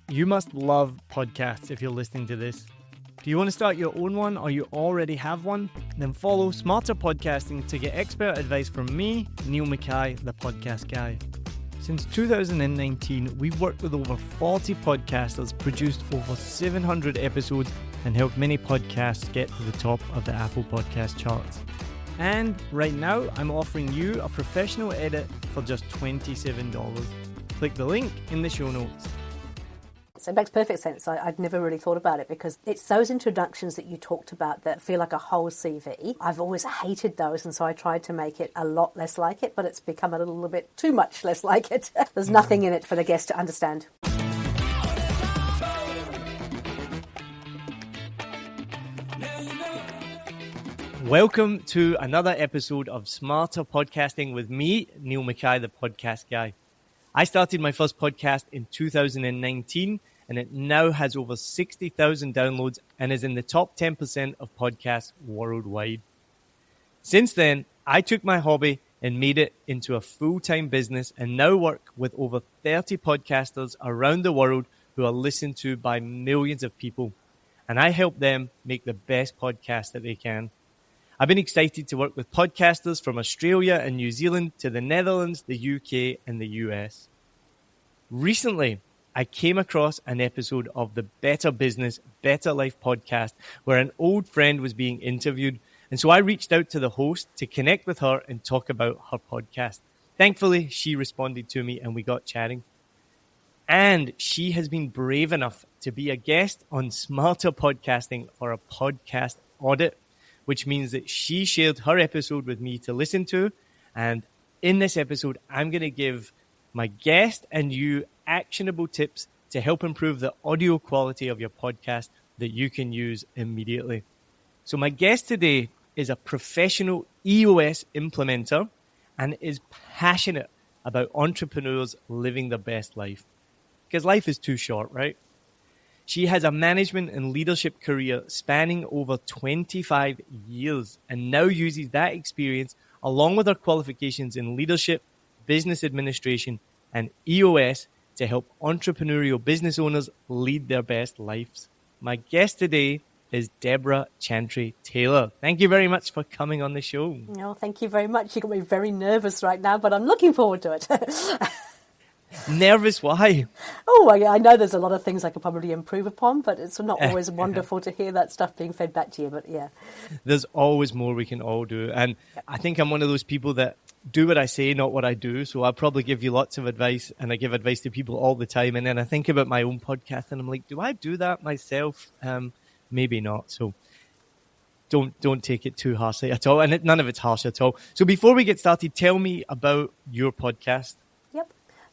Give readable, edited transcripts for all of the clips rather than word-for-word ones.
You must love podcasts if you're listening to this. Do you want to start your own one or you already have one? Then follow Smarter Podcasting to get expert advice from me, Niall Mackay, the podcast guy. Since 2019, we've worked with over 40 podcasters, produced over 700 episodes, and helped many podcasts get to the top of the Apple Podcast charts. And right now, I'm offering you a professional edit for just $27. Click the link in the show notes. So it makes perfect sense. I'd never really thought about it because it's those introductions that you talked about that feel like a whole CV. I've always hated those, and so I tried to make it a lot less like it, but it's become a little bit too much less like it. There's nothing in it for the guest to understand. Welcome to another episode of Smarter Podcasting with me, Niall Mackay, the podcast guy. I started my first podcast in 2019, and it now has over 60,000 downloads and is in the top 10% of podcasts worldwide. Since then, I took my hobby and made it into a full-time business and now work with over 30 podcasters around the world who are listened to by millions of people. And I help them make the best podcast that they can. I've been excited to work with podcasters from Australia and New Zealand to the Netherlands, the UK, and the US. Recently, I came across an episode of the Better Business, Better Life podcast where an old friend was being interviewed. And so I reached out to the host to connect with her and talk about her podcast. Thankfully, she responded to me and we got chatting. And she has been brave enough to be a guest on Smarter Podcasting for a podcast audit, which means that she shared her episode with me to listen to. And in this episode, I'm going to give my guest and you actionable tips to help improve the audio quality of your podcast that you can use immediately. So my guest today is a professional EOS implementer and is passionate about entrepreneurs living their best life. Because life is too short, right? She has a management and leadership career spanning over 25 years and now uses that experience along with her qualifications in leadership, business administration, and EOS to help entrepreneurial business owners lead their best lives. My guest today is Debra Chantry-Taylor. Thank you very much for coming on the show. Oh, thank you very much. You got me very nervous right now, but I'm looking forward to it. Nervous? Why? Oh, I know there's a lot of things I could probably improve upon, but it's not always wonderful to hear that stuff being fed back to you. But yeah, there's always more we can all do. And I think I'm one of those people that do what I say, not what I do. So I'll probably give you lots of advice, and I give advice to people all the time. And then I think about my own podcast and I'm like, do I do that myself? Maybe not. So don't take it too harshly at all. And none of it's harsh at all. So before we get started, tell me about your podcast.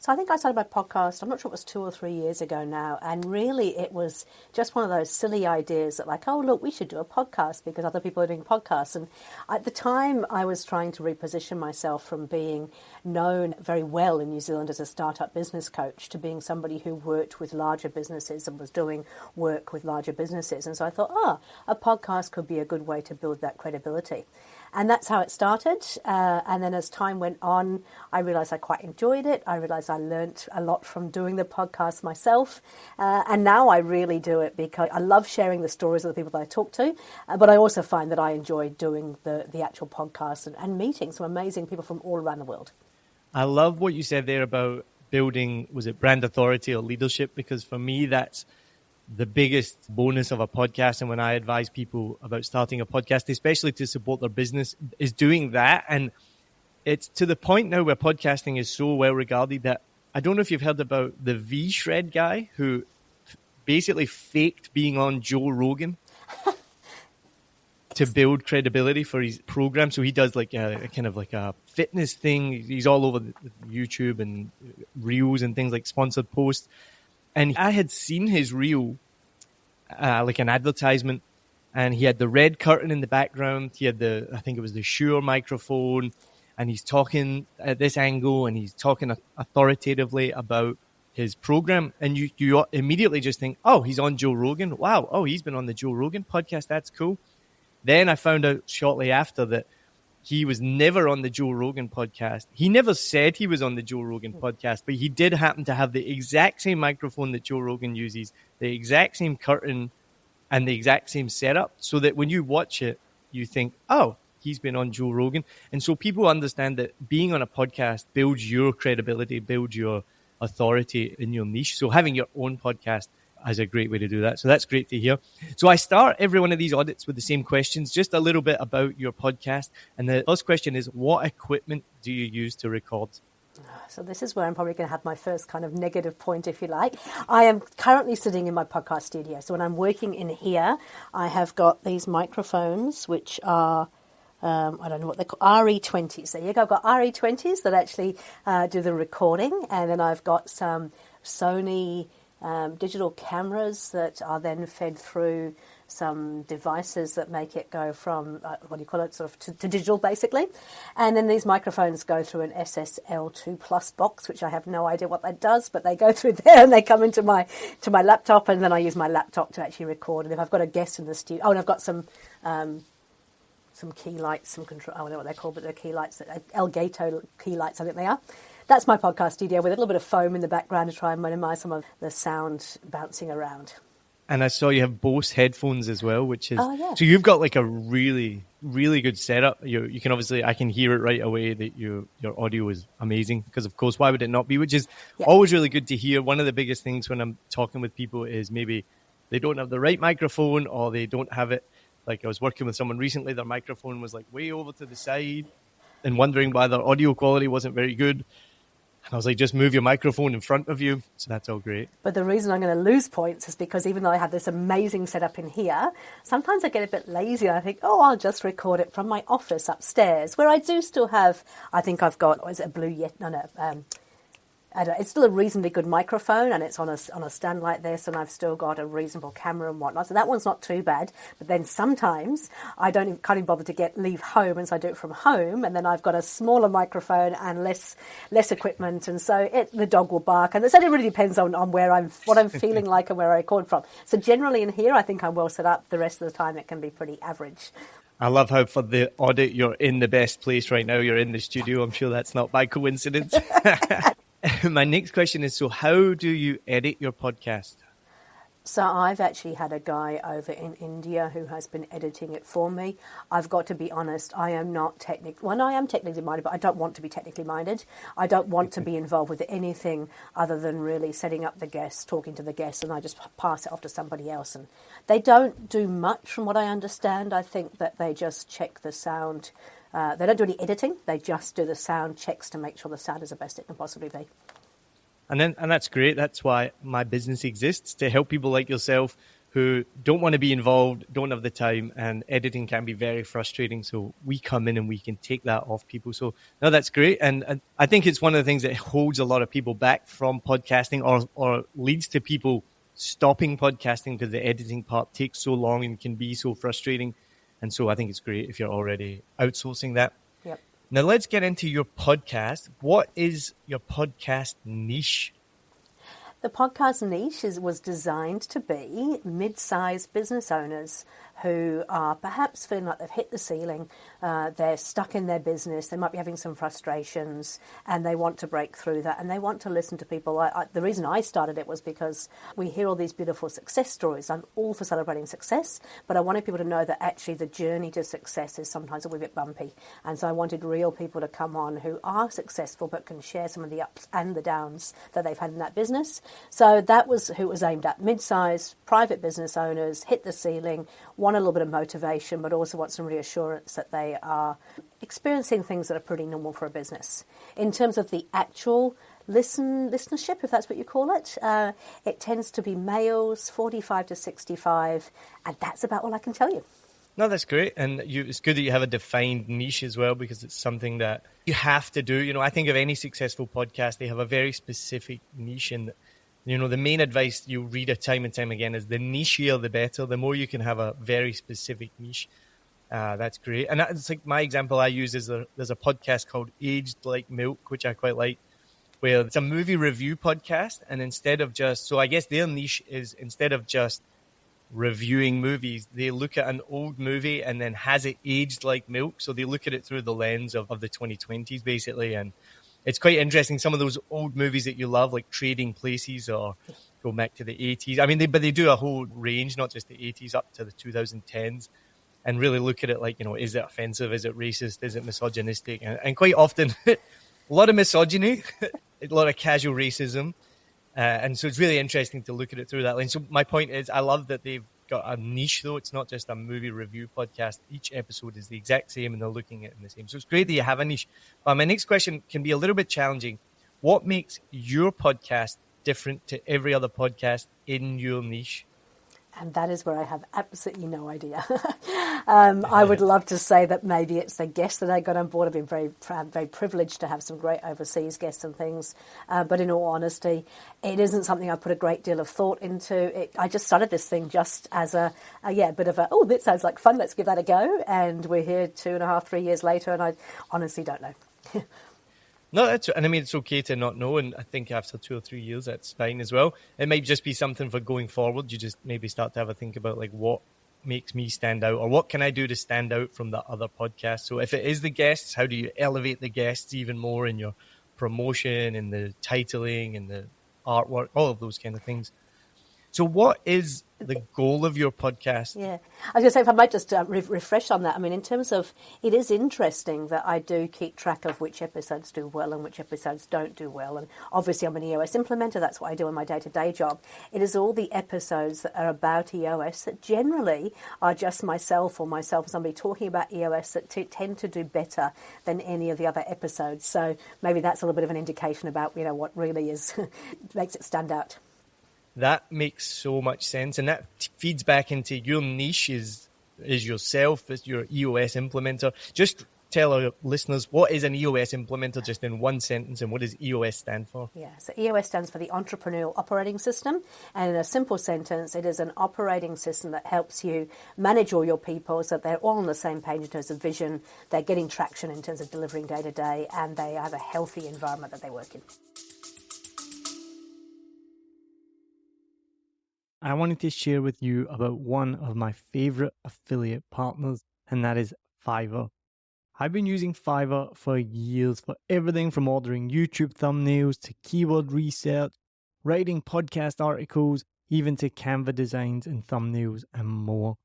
So I think I started my podcast, I'm not sure it was 2 or 3 years ago now, and really it was just one of those silly ideas that like, oh, look, we should do a podcast because other people are doing podcasts. And at the time, I was trying to reposition myself from being known very well in New Zealand as a startup business coach to being somebody who worked with larger businesses and was doing work with larger businesses. And so I thought, a podcast could be a good way to build that credibility. And that's how it started. And then as time went on, I realised I quite enjoyed it. I realised I learnt a lot from doing the podcast myself. And now I really do it because I love sharing the stories of the people that I talk to. But I also find that I enjoy doing the actual podcast and meeting some amazing people from all around the world. I love what you said there about building, was it brand authority or leadership? Because for me, that's the biggest bonus of a podcast. And when I advise people about starting a podcast, especially to support their business, is doing that. And it's to the point now where podcasting is so well regarded that I don't know if you've heard about the V-Shred guy who basically faked being on Joe Rogan to build credibility for his program. So he does like a kind of like a fitness thing. He's all over YouTube and Reels and things like sponsored posts. And I had seen his reel, like an advertisement, and he had the red curtain in the background. He had I think it was the Shure microphone, and he's talking at this angle, and he's talking authoritatively about his program. And you immediately just think, oh, he's on Joe Rogan. Wow. Oh, he's been on the Joe Rogan podcast. That's cool. Then I found out shortly after that he was never on the Joe Rogan podcast. He never said he was on the Joe Rogan podcast, but he did happen to have the exact same microphone that Joe Rogan uses, the exact same curtain, and the exact same setup, so that when you watch it, you think, oh, he's been on Joe Rogan. And so people understand that being on a podcast builds your credibility, builds your authority in your niche. So having your own podcast is a great way to do that. So that's great to hear. So I start every one of these audits with the same questions, just a little bit about your podcast. And the first question is, what equipment do you use to record? So this is where I'm probably going to have my first kind of negative point, if you like. I am currently sitting in my podcast studio. So when I'm working in here, I have got these microphones, which are, I don't know what they're called, RE20s. There you go. I've got RE20s that actually do the recording. And then I've got some Sony digital cameras that are then fed through some devices that make it go from, sort of to digital, basically. And then these microphones go through an SSL2 Plus box, which I have no idea what that does, but they go through there and they come into my laptop, and then I use my laptop to actually record. And if I've got a guest in the studio, and I've got some key lights, some control, I don't know what they're called, but they're key lights, Elgato key lights, I think they are. That's my podcast studio with a little bit of foam in the background to try and minimize some of the sound bouncing around. And I saw you have Bose headphones as well, which is, so you've got like a really, really good setup. You can obviously, I can hear it right away that your audio is amazing, because of course, why would it not be? Which is always really good to hear. One of the biggest things when I'm talking with people is maybe they don't have the right microphone, or they don't have it. Like I was working with someone recently, their microphone was like way over to the side and wondering why their audio quality wasn't very good. And I was like, just move your microphone in front of you. So that's all great. But the reason I'm going to lose points is because even though I have this amazing setup in here, sometimes I get a bit lazy and I think, I'll just record it from my office upstairs, where I do still have, I think I've got, is it a Blue Yeti? No, it's still a reasonably good microphone, and it's on a stand like this, and I've still got a reasonable camera and whatnot. So that one's not too bad. But then sometimes I can't even bother to leave home, and so I do it from home, and then I've got a smaller microphone and less equipment, and so the dog will bark. And so it really depends on what I'm feeling like and where I record from. So generally in here, I think I'm well set up. The rest of the time, it can be pretty average. I love how for the audit, you're in the best place right now. You're in the studio. I'm sure that's not by coincidence. My next question is, so how do you edit your podcast? So I've actually had a guy over in India who has been editing it for me. I've got to be honest, I am not technically... Well, I am technically minded, but I don't want to be technically minded. I don't want to be involved with anything other than really setting up the guests, talking to the guests, and I just pass it off to somebody else. And they don't do much from what I understand. I think that they just check the sound. They don't do any editing. They just do the sound checks to make sure the sound is the best it can possibly be. And that's great. That's why my business exists, to help people like yourself who don't want to be involved, don't have the time, and editing can be very frustrating. So we come in and we can take that off people. So no, that's great. And I think it's one of the things that holds a lot of people back from podcasting, or leads to people stopping podcasting, because the editing part takes so long and can be so frustrating. And so I think it's great if you're already outsourcing that. Yep. Now let's get into your podcast. What is your podcast niche? The podcast niche was designed to be mid-sized business owners who are perhaps feeling like they've hit the ceiling, they're stuck in their business, they might be having some frustrations, and they want to break through that, and they want to listen to people. The reason I started it was because we hear all these beautiful success stories. I'm all for celebrating success, but I wanted people to know that actually the journey to success is sometimes a wee bit bumpy. And so I wanted real people to come on who are successful but can share some of the ups and the downs that they've had in that business. So that was who it was aimed at: mid-sized private business owners, hit the ceiling, want a little bit of motivation, but also want some reassurance that they are experiencing things that are pretty normal for a business. In terms of the actual listenership, if that's what you call it, it tends to be males, 45 to 65, and that's about all I can tell you. No, that's great. And it's good that you have a defined niche as well, because it's something that you have to do. You know, I think of any successful podcast, they have a very specific niche, and you know, the main advice you read it time and time again is the nichier, the better. The more you can have a very specific niche, that's great. And it's like my example I use is there's a podcast called Aged Like Milk, which I quite like, where it's a movie review podcast. And instead of just, so I guess their niche is, instead of just reviewing movies, they look at an old movie and then has it aged like milk. So they look at it through the lens of the 2020s, basically. And it's quite interesting. Some of those old movies that you love, like Trading Places or go back to the 80s. I mean, they do a whole range, not just the 80s up to the 2010s, and really look at it like, is it offensive? Is it racist? Is it misogynistic? And quite often, a lot of misogyny, a lot of casual racism. And so it's really interesting to look at it through that lens. So my point is, I love that they've got a niche, though. It's not just a movie review podcast. Each episode is the exact same, and they're looking at it in the same. So it's great that you have a niche. My next question can be a little bit challenging. What makes your podcast different to every other podcast in your niche? And that is where I have absolutely no idea. I would love to say that maybe it's the guests that I got on board. I've been very privileged to have some great overseas guests and things. But in all honesty, it isn't something I've put a great deal of thought into. I just started this thing just as a bit of that sounds like fun. Let's give that a go. And we're here 2.5, 3 years later, and I honestly don't know. No, and I mean, it's okay to not know. And I think after 2 or 3 years, that's fine as well. It might just be something for going forward. You just maybe start to have a think about like what makes me stand out, or what can I do to stand out from the other podcasts. So if it is the guests, how do you elevate the guests even more in your promotion and the titling and the artwork, all of those kind of things. So what is the goal of your podcast? Yeah, I was going to say, if I might just refresh on that. I mean, in terms of, it is interesting that I do keep track of which episodes do well and which episodes don't do well. And obviously I'm an EOS implementer. That's what I do in my day-to-day job. It is all the episodes that are about EOS that generally are just myself or somebody talking about EOS that tend to do better than any of the other episodes. So maybe that's a little bit of an indication about, what really is makes it stand out. That makes so much sense, and that feeds back into your niche is yourself, as your EOS implementer. Just tell our listeners, what is an EOS implementer, just in one sentence, and what does EOS stand for? Yeah, so EOS stands for the Entrepreneurial Operating System, and in a simple sentence, it is an operating system that helps you manage all your people so that they're all on the same page in terms of vision, they're getting traction in terms of delivering day to day, and they have a healthy environment that they work in. I wanted to share with you about one of my favorite affiliate partners, and that is Fiverr. I've been using Fiverr for years for everything from ordering YouTube thumbnails to keyword research, writing podcast articles, even to Canva designs and thumbnails and more.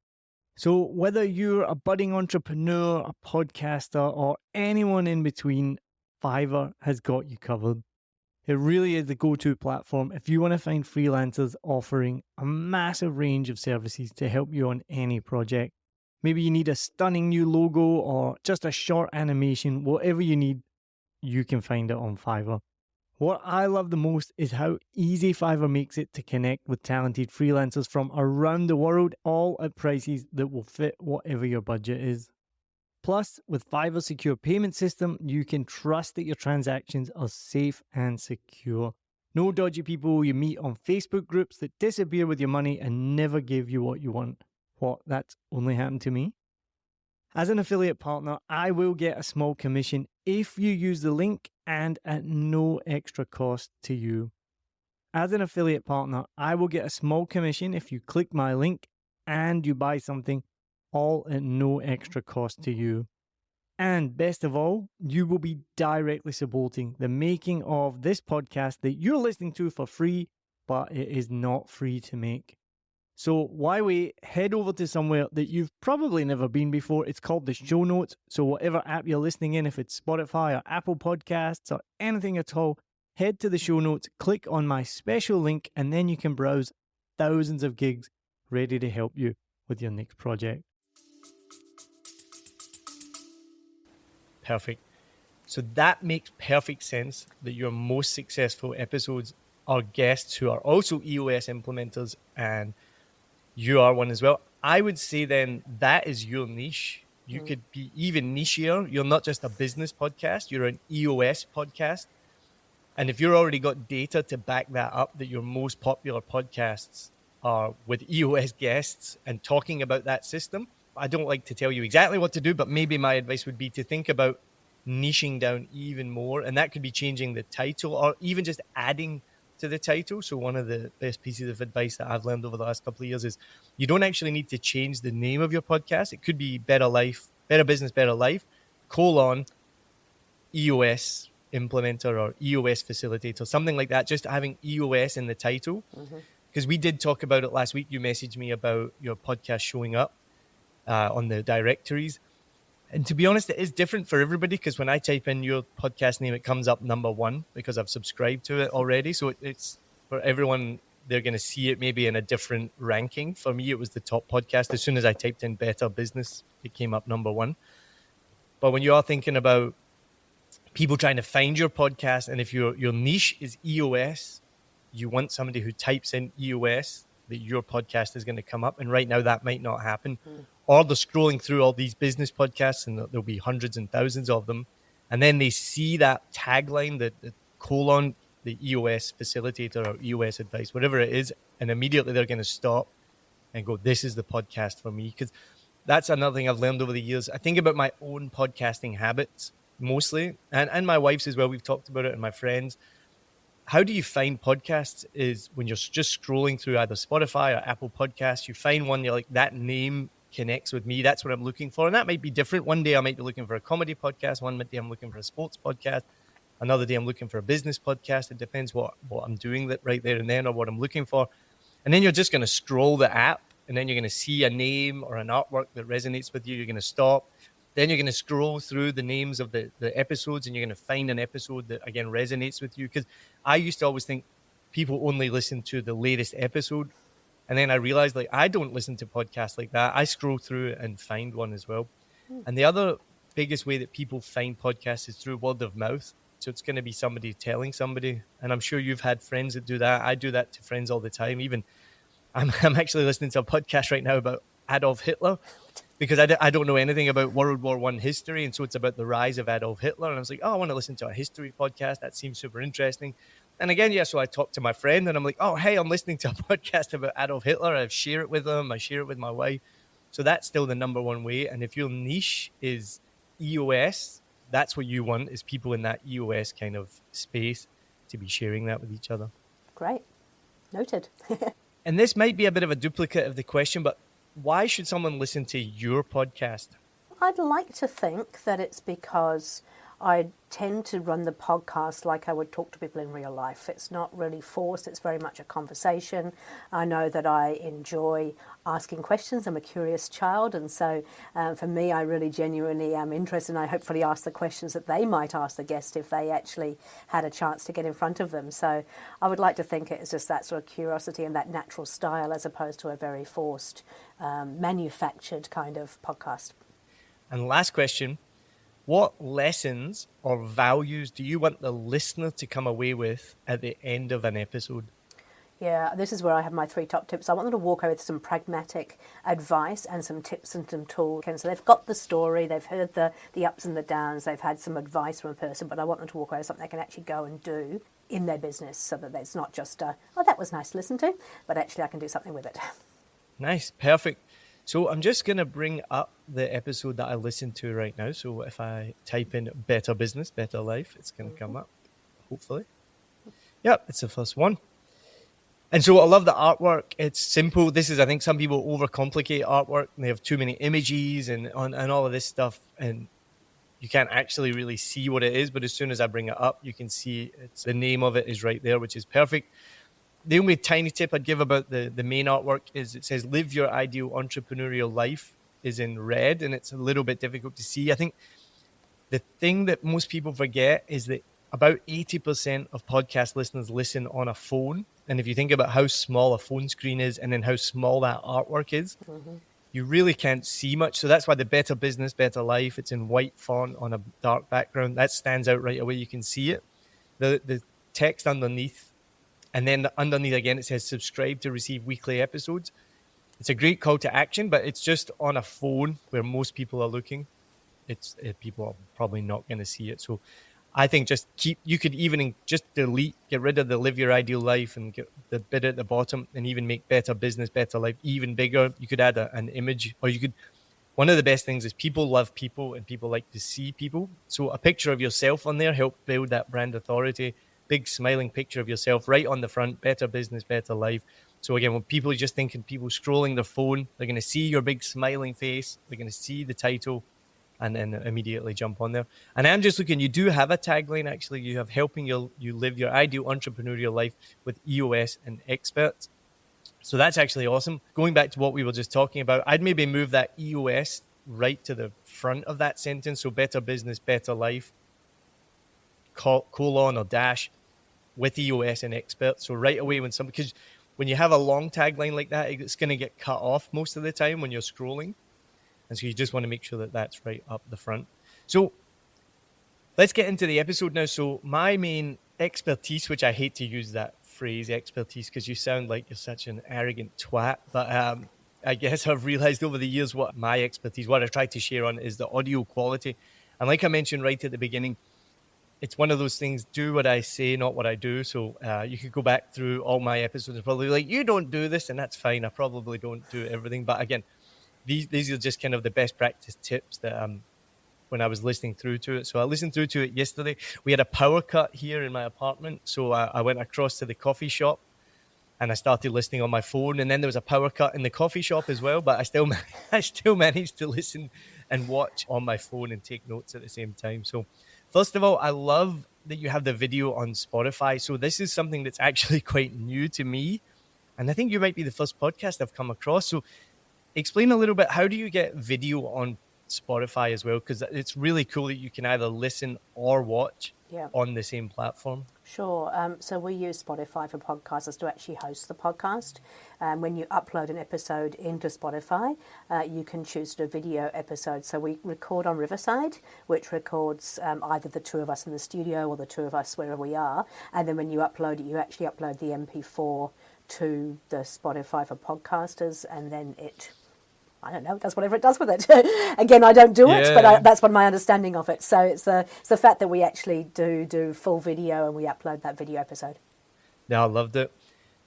So whether you're a budding entrepreneur, a podcaster, or anyone in between, Fiverr has got you covered. It really is the go-to platform if you want to find freelancers offering a massive range of services to help you on any project. Maybe you need a stunning new logo or just a short animation. Whatever you need, you can find it on Fiverr. What I love the most is how easy Fiverr makes it to connect with talented freelancers from around the world, all at prices that will fit whatever your budget is. Plus, with Fiverr's secure payment system, you can trust that your transactions are safe and secure. No dodgy people you meet on Facebook groups that disappear with your money and never give you what you want. What, that's only happened to me? As an affiliate partner, I will get a small commission if you use the link and at no extra cost to you. As an affiliate partner, I will get a small commission if you click my link and you buy something, all at no extra cost to you. And best of all, you will be directly supporting the making of this podcast that you're listening to for free, but it is not free to make. So why wait? Head over to somewhere that you've probably never been before. It's called the show notes. So whatever app you're listening in, if it's Spotify or Apple Podcasts or anything at all, head to the show notes, click on my special link, and then you can browse thousands of gigs ready to help you with your next project. Perfect. So that makes perfect sense that your most successful episodes are guests who are also EOS implementers, and you are one as well. I would say then that is your niche. You could be even nichier. You're not just a business podcast, you're an EOS podcast. And if you've already got data to back that up, that your most popular podcasts are with EOS guests and talking about that system, I don't like to tell you exactly what to do, but maybe my advice would be to think about niching down even more. And that could be changing the title or even just adding to the title. So one of the best pieces of advice that I've learned over the last couple of years is you don't actually need to change the name of your podcast. It could be Better Business, Better Life, EOS implementer or EOS facilitator, something like that, just having EOS in the title. Because we did talk about it last week. You messaged me about your podcast showing up on the directories. And to be honest, it is different for everybody, because when I type in your podcast name, it comes up number 1 because I've subscribed to it already. So it's for everyone, they're going to see it maybe in a different ranking. For me, it was the top podcast. As soon as I typed in Better Business, it came up number 1. But when you are thinking about people trying to find your podcast, and if your niche is EOS, you want somebody who types in EOS, that your podcast is going to come up. And right now that might not happen. Or they're scrolling through all these business podcasts and there'll be hundreds and thousands of them. And then they see that tagline, the EOS facilitator or EOS advice, whatever it is. And immediately they're going to stop and go, this is the podcast for me. Because that's another thing I've learned over the years. I think about my own podcasting habits mostly, and my wife's as well. We've talked about it, and my friends. How do you find podcasts is when you're just scrolling through either Spotify or Apple Podcasts, you find one, you're like, that name connects with me. That's what I'm looking for. And that might be different. One day I might be looking for a comedy podcast. One day I'm looking for a sports podcast. Another day I'm looking for a business podcast. It depends what I'm doing that right there and then, or what I'm looking for. And then you're just going to scroll the app, and then you're going to see a name or an artwork that resonates with you. You're going to stop. Then you're going to scroll through the names of the episodes, and you're going to find an episode that, again, resonates with you. Because I used to always think people only listen to the latest episode. And then I realized, like, I don't listen to podcasts like that. I scroll through and find one as well. And the other biggest way that people find podcasts is through word of mouth. So it's going to be somebody telling somebody. And I'm sure you've had friends that do that. I do that to friends all the time. Even I'm actually listening to a podcast right now about Adolf Hitler, because I don't know anything about World War I history. And so it's about the rise of Adolf Hitler. And I was like, oh, I want to listen to a history podcast. That seems super interesting. And again, so I talked to my friend and I'm like, oh, hey, I'm listening to a podcast about Adolf Hitler. I share it with them. I share it with my wife. So that's still the number one way. And if your niche is EOS, that's what you want, is people in that EOS kind of space to be sharing that with each other. Great. Noted. And this might be a bit of a duplicate of the question, but why should someone listen to your podcast? I'd like to think that it's because I tend to run the podcast like I would talk to people in real life. It's not really forced. It's very much a conversation. I know that I enjoy asking questions. I'm a curious child. And so for me, I really genuinely am interested. And I hopefully ask the questions that they might ask the guest if they actually had a chance to get in front of them. So I would like to think it's just that sort of curiosity and that natural style, as opposed to a very forced, manufactured kind of podcast. And last question. What lessons or values do you want the listener to come away with at the end of an episode? Yeah, this is where I have my 3 top tips. I want them to walk away with some pragmatic advice and some tips and some tools. And so they've got the story, they've heard the ups and the downs, they've had some advice from a person, but I want them to walk away with something they can actually go and do in their business, so that it's not just, oh, that was nice to listen to, but actually I can do something with it. Nice, perfect. So I'm just going to bring up the episode that I listened to right now. So if I type in Better Business, Better Life, it's going to come up, hopefully. Yep, it's the first one. And so I love the artwork. It's simple. This is, I think some people overcomplicate artwork. And they have too many images and all of this stuff. And you can't actually really see what it is. But as soon as I bring it up, you can see the name of it is right there, which is perfect. The only tiny tip I'd give about the main artwork is it says, live your ideal entrepreneurial life, is in red, and it's a little bit difficult to see. I think the thing that most people forget is that about 80% of podcast listeners listen on a phone. And if you think about how small a phone screen is and then how small that artwork is, you really can't see much. So that's why the Better Business, Better Life, it's in white font on a dark background. That stands out right away. You can see it. The text underneath, and then underneath again, it says subscribe to receive weekly episodes. It's a great call to action, but it's just on a phone where most people are looking. People are probably not going to see it. So I think you could even just get rid of the live your ideal life and get the bit at the bottom, and even make Better Business, Better Life even bigger. You could add an image, or one of the best things is people love people and people like to see people. So a picture of yourself on there helps build that brand authority. big smiling picture of yourself right on the front, Better Business, Better Life. So again, when people are just thinking people scrolling their phone, they're going to see your big smiling face, they're going to see the title, and then immediately jump on there. And I'm just looking, you do have a tagline, actually. You have helping you live your ideal entrepreneurial life with EOS and experts. So that's actually awesome. Going back to what we were just talking about, I'd maybe move that EOS right to the front of that sentence. So Better Business, Better Life, colon or dash with EOS and experts. So right away because when you have a long tagline like that, it's going to get cut off most of the time when you're scrolling. And so you just want to make sure that that's right up the front. So let's get into the episode now. So my main expertise, which I hate to use that phrase, expertise, because you sound like you're such an arrogant twat. But I guess I've realized over the years what my expertise, what I try to share on is the audio quality. And like I mentioned right at the beginning, it's one of those things, do what I say, not what I do. So you could go back through all my episodes and probably be like, you don't do this, and that's fine. I probably don't do everything. But again, these are just kind of the best practice tips that when I was listening through to it. So I listened through to it yesterday. We had a power cut here in my apartment. So I went across to the coffee shop and I started listening on my phone. And then there was a power cut in the coffee shop as well. But I still managed to listen and watch on my phone and take notes at the same time. So first of all, I love that you have the video on Spotify. So this is something that's actually quite new to me. And I think you might be the first podcast I've come across. So explain a little bit, how do you get video on Spotify as well? Because it's really cool that you can either listen or watch on the same platform. Sure. So we use Spotify for podcasters to actually host the podcast. When you upload an episode into Spotify, you can choose to do a video episode. So we record on Riverside, which records either the two of us in the studio or the two of us wherever we are. And then when you upload it, you actually upload the MP4 to the Spotify for podcasters, and then it, I don't know, does whatever it does with it. Again, I don't do it, but that's what my understanding of it. So it's the fact that we actually do full video and we upload that video episode. Yeah, I loved it.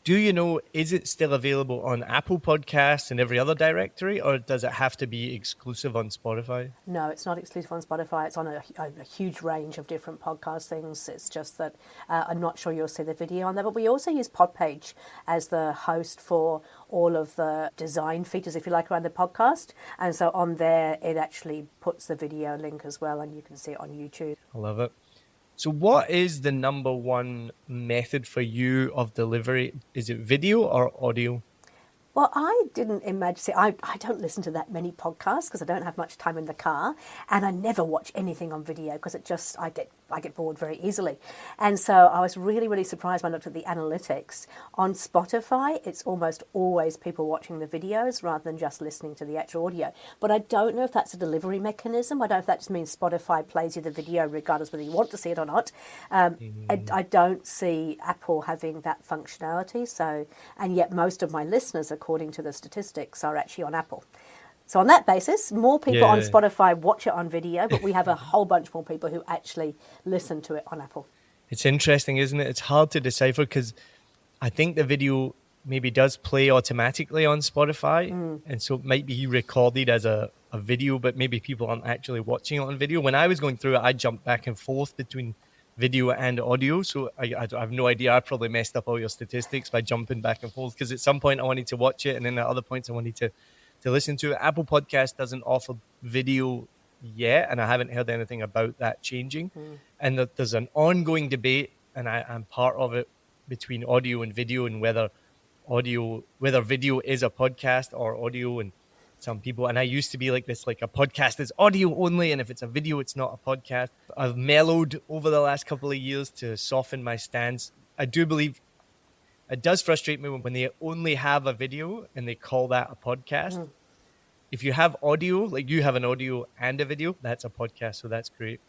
Do you know, is it still available on Apple Podcasts and every other directory, or does it have to be exclusive on Spotify? No, it's not exclusive on Spotify. It's on a huge range of different podcast things. It's just that I'm not sure you'll see the video on there. But we also use Podpage as the host for all of the design features, if you like, around the podcast. And so on there, it actually puts the video link as well, and you can see it on YouTube. I love it. So what is the number one method for you of delivery? Is it video or audio? Well, I didn't imagine. See, I don't listen to that many podcasts because I don't have much time in the car, and I never watch anything on video because I get bored very easily. And so I was really, really surprised when I looked at the analytics. On Spotify, it's almost always people watching the videos rather than just listening to the actual audio. But I don't know if that's a delivery mechanism. I don't know if that just means Spotify plays you the video regardless whether you want to see it or not. I don't see Apple having that functionality. So, and yet most of my listeners, according to the statistics, are actually on Apple. So on that basis, more people on Spotify watch it on video, but we have a whole bunch more people who actually listen to it on Apple. It's interesting, isn't it? It's hard to decipher because I think the video maybe does play automatically on Spotify. And so it might be recorded as a video, but maybe people aren't actually watching it on video. When I was going through it, I jumped back and forth between video and audio. So I have no idea. I probably messed up all your statistics by jumping back and forth because at some point I wanted to watch it and then at other points I wanted to listen to it. Apple Podcast doesn't offer video yet, and I haven't heard anything about that changing. And there's an ongoing debate, and I'm part of it, between audio and video, and whether video is a podcast or audio. And some people, and I used to be like this, like a podcast is audio only, and if it's a video, it's not a podcast. I've mellowed over the last couple of years to soften my stance. I do believe it does frustrate me when they only have a video and they call that a podcast. If you have audio, like you have an audio and a video, that's a podcast. So that's great.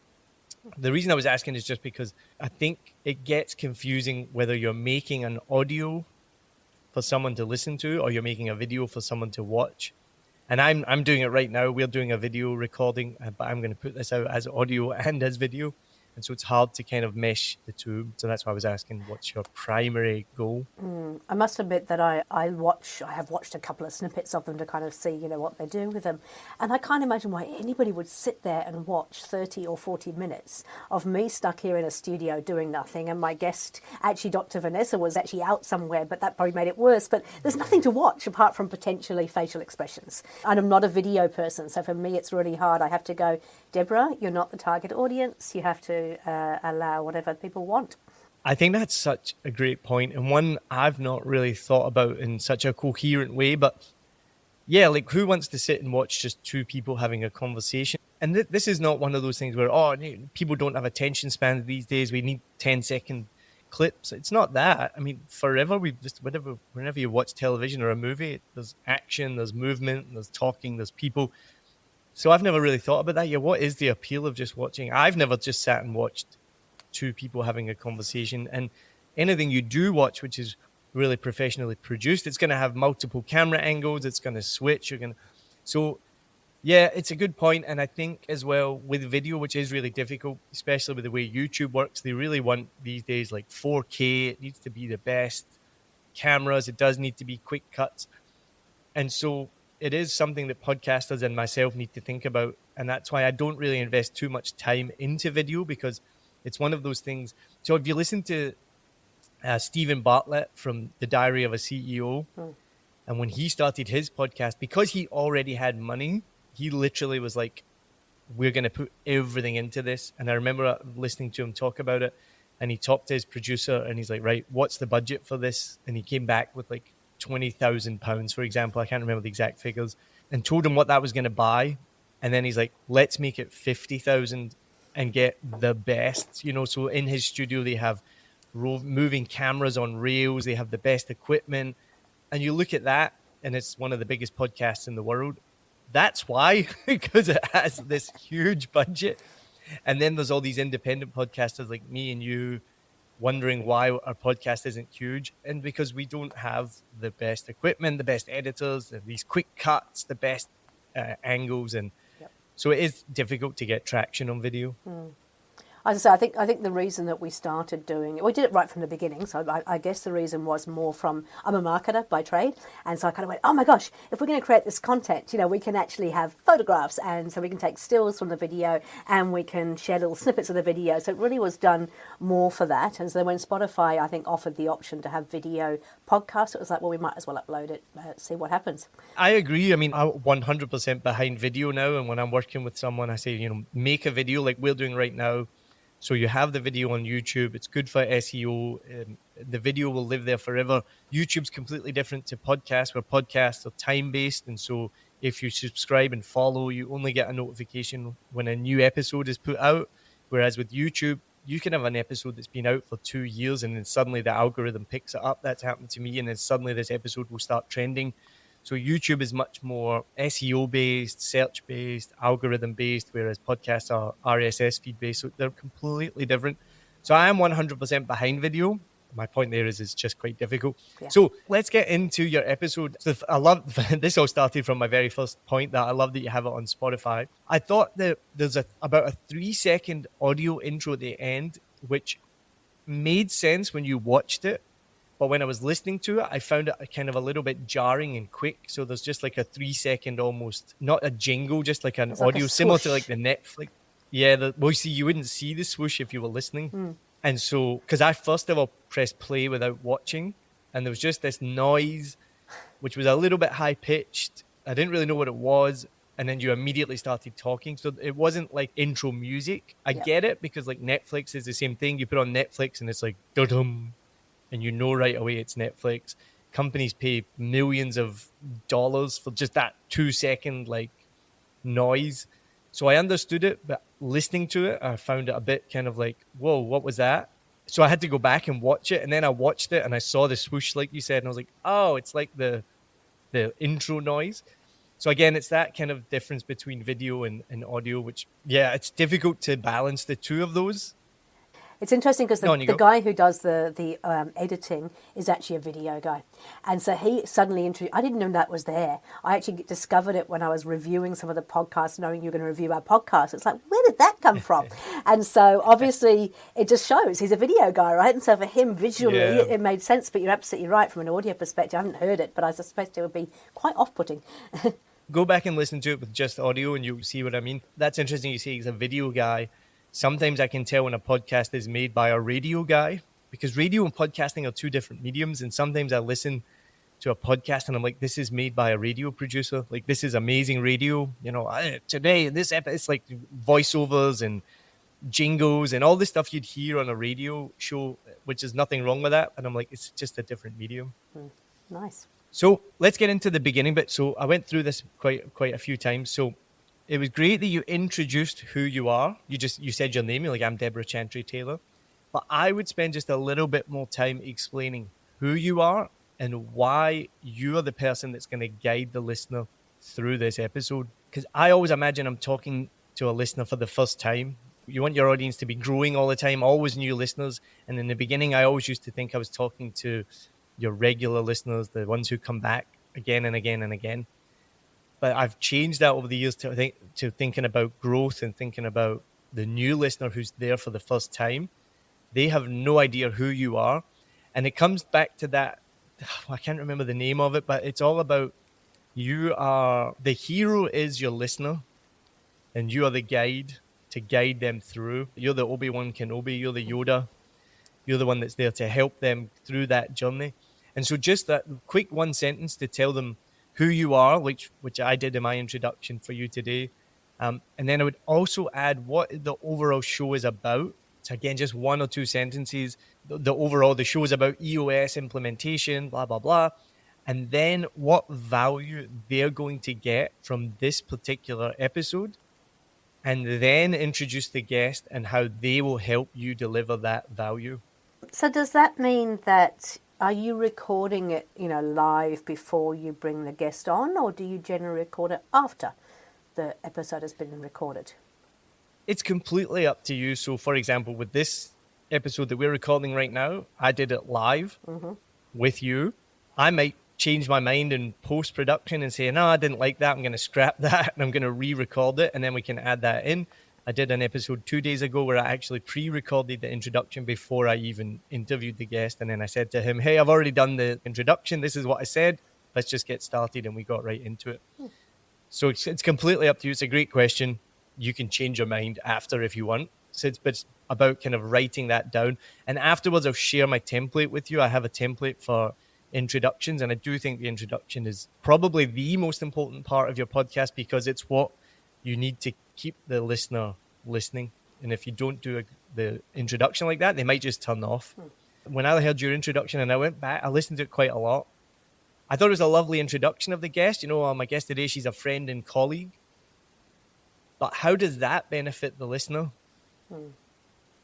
The reason I was asking is just because I think it gets confusing whether you're making an audio for someone to listen to or you're making a video for someone to watch. And I'm doing it right now. We're doing a video recording, but I'm going to put this out as audio and as video. And so it's hard to kind of mesh the two. So that's why I was asking, what's your primary goal? I must admit that I have watched a couple of snippets of them to kind of see, what they do with them. And I can't imagine why anybody would sit there and watch 30 or 40 minutes of me stuck here in a studio doing nothing. And my guest, actually Dr. Vanessa, was actually out somewhere, but that probably made it worse. But there's nothing to watch apart from potentially facial expressions. And I'm not a video person, so for me it's really hard. I have to go, Debra, you're not the target audience. You have to allow whatever people want. I think that's such a great point, and one I've not really thought about in such a coherent way. But yeah, like, who wants to sit and watch just two people having a conversation? And this is not one of those things where, people don't have attention spans these days. We need 10-second clips. It's not that. I mean, forever, whenever you watch television or a movie, there's action, there's movement, there's talking, there's people. So I've never really thought about that. Yeah, what is the appeal of just watching? I've never just sat and watched two people having a conversation. And anything you do watch, which is really professionally produced, it's going to have multiple camera angles. It's going to switch. So yeah, it's a good point. And I think as well with video, which is really difficult, especially with the way YouTube works, they really want these days like 4K. It needs to be the best cameras. It does need to be quick cuts. And so it is something that podcasters and myself need to think about. And that's why I don't really invest too much time into video, because it's one of those things. So if you listen to Stephen Bartlett from The Diary of a CEO, and when he started his podcast, because he already had money, he literally was like, we're going to put everything into this. And I remember listening to him talk about it, and he talked to his producer and he's like, right, what's the budget for this? And he came back with like £20,000, for example. I can't remember the exact figures, and told him what that was going to buy. And then he's like, let's make it 50,000 and get the best, So in his studio, they have moving cameras on rails. They have the best equipment. And you look at that, and it's one of the biggest podcasts in the world. That's why, because it has this huge budget. And then there's all these independent podcasters like me and you wondering why our podcast isn't huge. And because we don't have the best equipment, the best editors, these quick cuts, the best angles. And so it is difficult to get traction on video. As I say, I think the reason that we started doing it, we did it right from the beginning. So I guess the reason was more from, I'm a marketer by trade. And so I kind of went, oh my gosh, if we're going to create this content, we can actually have photographs. And so we can take stills from the video and we can share little snippets of the video. So it really was done more for that. And so when Spotify, I think, offered the option to have video podcasts, it was like, well, we might as well upload it, see what happens. I agree. I mean, I'm 100% behind video now. And when I'm working with someone, I say, make a video like we're doing right now. So you have the video on YouTube. It's good for SEO. The video will live there forever. YouTube's completely different to podcasts, where podcasts are time-based. And so if you subscribe and follow, you only get a notification when a new episode is put out. Whereas with YouTube, you can have an episode that's been out for 2 years and then suddenly the algorithm picks it up. That's happened to me. And then suddenly this episode will start trending. So YouTube is much more SEO-based, search-based, algorithm-based, whereas podcasts are RSS feed-based. So they're completely different. So I am 100% behind video. My point there is it's just quite difficult. Yeah. So let's get into your episode. So I love this. All started from my very first point, that I love that you have it on Spotify. I thought that there's about a 3-second audio intro at the end, which made sense when you watched it. But when I was listening to it, I found it kind of a little bit jarring and quick. So there's just like a 3-second almost, not a jingle, just like an audio, like similar to like the Netflix. Yeah, you wouldn't see the swoosh if you were listening. And so, because I first of all pressed play without watching, and there was just this noise, which was a little bit high pitched. I didn't really know what it was. And then you immediately started talking. So it wasn't like intro music. I get it, because like Netflix is the same thing. You put on Netflix and it's like, dum, and you know right away it's Netflix. Companies pay millions of dollars for just that 2-second like noise. So I understood it, but listening to it, I found it a bit kind of like, whoa, what was that? So I had to go back and watch it. And then I watched it and I saw the swoosh, like you said, and I was like, oh, it's like the intro noise. So again, it's that kind of difference between video and audio, which, yeah, it's difficult to balance the two of those. It's interesting because No, on you the go. guy who does the editing is actually a video guy. And so he suddenly introduced, I didn't know that was there. I actually discovered it when I was reviewing some of the podcasts, knowing you were going to review our podcast. It's like, where did that come from? And so obviously it just shows he's a video guy, right? And so for him visually, Yeah. it made sense. But you're absolutely right from an audio perspective. I haven't heard it, but I suspect it would be quite off-putting. Go back and listen to it with just audio and you'll see what I mean. That's interesting you say he's a video guy. Sometimes I can tell when a podcast is made by a radio guy, because radio and podcasting are two different mediums. And sometimes I listen to a podcast and I'm like, this is made by a radio producer. Like, this is amazing radio. You know, today, this episode, it's like voiceovers and jingles and all the stuff you'd hear on a radio show, which is nothing wrong with that. And I'm like, it's just a different medium. Nice. So let's get into the beginning bit. So I went through this quite a few times. So it was great that you introduced who you are. You said your name. You're like, I'm Debra Chantry-Taylor. But I would spend just a little bit more time explaining who you are and why you are the person that's going to guide the listener through this episode. Because I always imagine I'm talking to a listener for the first time. You want your audience to be growing all the time, always new listeners. And in the beginning, I always used to think I was talking to your regular listeners, the ones who come back again and again and again. But I've changed that over the years to thinking about growth and thinking about the new listener who's there for the first time. They have no idea who you are. And it comes back to that, I can't remember the name of it, but it's all about the hero is your listener and you are the guide to guide them through. You're the Obi-Wan Kenobi, you're the Yoda. You're the one that's there to help them through that journey. And so just that quick one sentence to tell them who you are, which I did in my introduction for you today. And then I would also add what the overall show is about. So again, just one or two sentences. The show is about EOS implementation, blah, blah, blah. And then what value they're going to get from this particular episode. And then introduce the guest and how they will help you deliver that value. So does that mean that, are you recording it, live before you bring the guest on, or do you generally record it after the episode has been recorded? It's completely up to you. So, for example, with this episode that we're recording right now, I did it live with you. I might change my mind in post-production and say, no, I didn't like that. I'm going to scrap that and I'm going to re-record it. And then we can add that in. I did an episode 2 days ago where I actually pre-recorded the introduction before I even interviewed the guest. And then I said to him, hey, I've already done the introduction. This is what I said. Let's just get started. And we got right into it. So it's completely up to you. It's a great question. You can change your mind after if you want. So it's about kind of writing that down. And afterwards, I'll share my template with you. I have a template for introductions. And I do think the introduction is probably the most important part of your podcast because it's what you need to keep the listener listening. And if you don't do the introduction like that, they might just turn off. When I heard your introduction and I went back, I listened to it quite a lot. I thought it was a lovely introduction of the guest. My guest today, she's a friend and colleague. But how does that benefit the listener?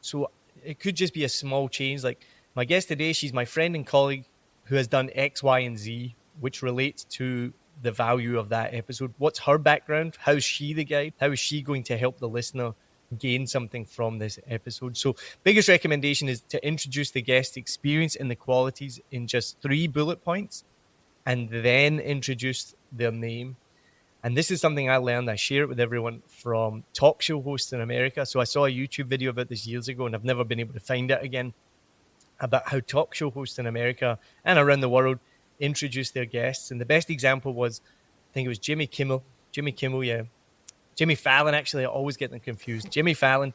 So it could just be a small change. Like, my guest today, she's my friend and colleague who has done X, Y, and Z, which relates to the value of that episode. What's her background? How is she the guide? How is she going to help the listener gain something from this episode? So biggest recommendation is to introduce the guest experience and the qualities in just 3 bullet points and then introduce their name. And this is something I learned. I share it with everyone from talk show hosts in America. So I saw a YouTube video about this years ago and I've never been able to find it again, about how talk show hosts in America and around the world introduce their guests. And the best example was, I think it was Jimmy Kimmel, yeah. Jimmy Fallon, actually, I always get them confused. Jimmy Fallon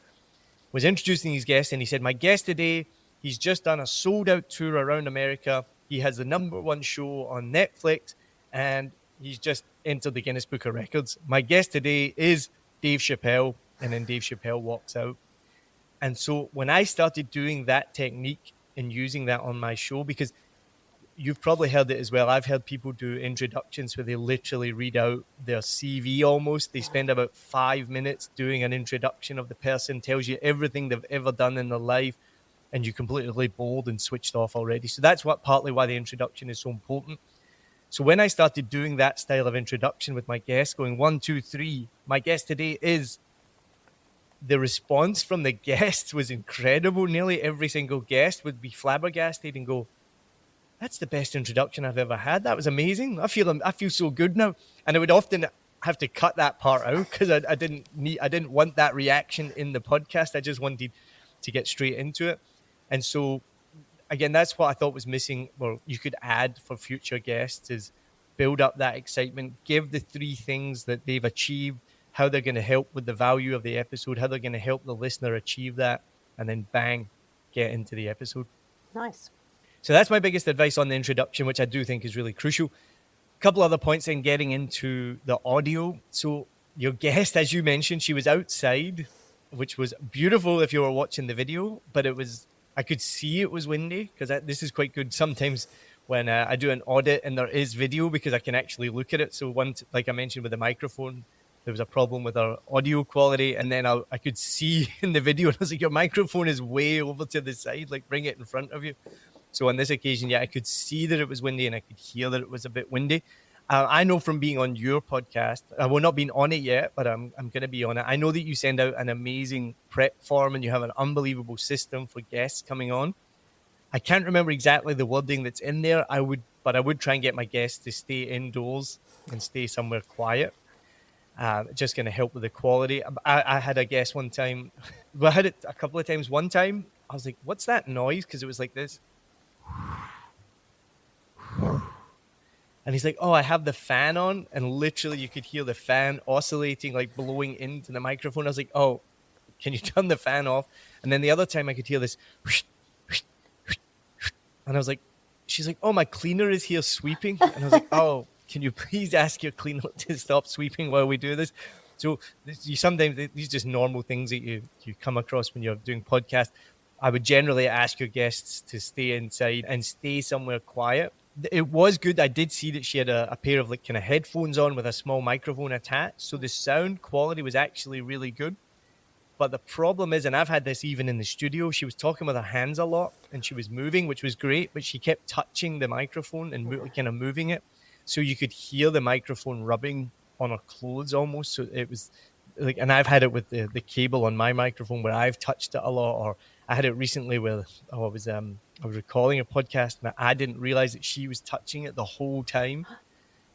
was introducing his guests and he said, my guest today, he's just done a sold out tour around America. He has the #1 show on Netflix and he's just entered the Guinness Book of Records. My guest today is Dave Chappelle. And then Dave Chappelle walks out. And so when I started doing that technique and using that on my show, because you've probably heard it as well. I've heard people do introductions where they literally read out their CV almost. They spend about 5 minutes doing an introduction of the person, tells you everything they've ever done in their life, and you're completely bored and switched off already. So that's partly why the introduction is so important. So when I started doing that style of introduction with my guests, going 1, 2, 3, my guest today is the response from the guests was incredible. Nearly every single guest would be flabbergasted and go, "That's the best introduction I've ever had. That was amazing. I feel so good now." And I would often have to cut that part out because I didn't want that reaction in the podcast. I just wanted to get straight into it. And so again, that's what I thought was missing, or you could add for future guests, is build up that excitement, give the 3 things that they've achieved, how they're going to help with the value of the episode, how they're going to help the listener achieve that, and then bang, get into the episode. Nice. So that's my biggest advice on the introduction, which I do think is really crucial. A couple other points in getting into the audio. So your guest, as you mentioned, she was outside, which was beautiful if you were watching the video, but I could see it was windy, because this is quite good sometimes when I do an audit and there is video, because I can actually look at it. So once, like I mentioned with the microphone, there was a problem with our audio quality, and then I could see in the video, and I was like, your microphone is way over to the side, like bring it in front of you. So on this occasion, I could see that it was windy and I could hear that it was a bit windy. I know from being on your podcast, we're not being on it yet, but I'm going to be on it. I know that you send out an amazing prep form and you have an unbelievable system for guests coming on. I can't remember exactly the wording that's in there. I would try and get my guests to stay indoors and stay somewhere quiet. Just going to help with the quality. I had a guest one time. Well, I had it a couple of times. One time, I was like, "What's that noise?" Because it was like this. And he's like, "Oh, I have the fan on," and literally you could hear the fan oscillating, like blowing into the microphone. I was like, "Oh, can you turn the fan off?" And then the other time I could hear this, and I was like, she's like, "Oh, my cleaner is here sweeping." And I was like, "Oh, can you please ask your cleaner to stop sweeping while we do this?" So sometimes these are just normal things that you come across when you're doing podcasts. I would generally ask your guests to stay inside and stay somewhere quiet. It was good. I did see that she had a pair of like kind of headphones on with a small microphone attached. So the sound quality was actually really good. But the problem is, and I've had this even in the studio, she was talking with her hands a lot and she was moving, which was great, but she kept touching the microphone and kind of moving it. So you could hear the microphone rubbing on her clothes almost. So it was like, and I've had it with the cable on my microphone where I've touched it a lot, or I had it recently with, I was recording a podcast and I didn't realize that she was touching it the whole time.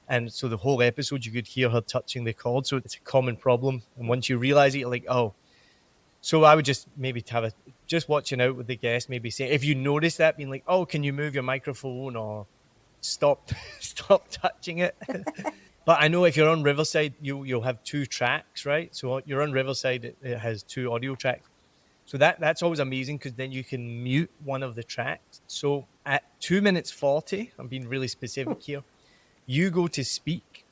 And so the whole episode, you could hear her touching the cord. So it's a common problem. And once you realize it, you're like, oh. So I would just maybe just watching out with the guest, maybe say, if you notice that, being like, "Oh, can you move your microphone?" or stop touching it. But I know if you're on Riverside, you'll have 2 tracks, right? So you're on Riverside, it has 2 audio tracks. So that's always amazing, because then you can mute one of the tracks. So at 2 minutes 40, I'm being really specific here, you go to speak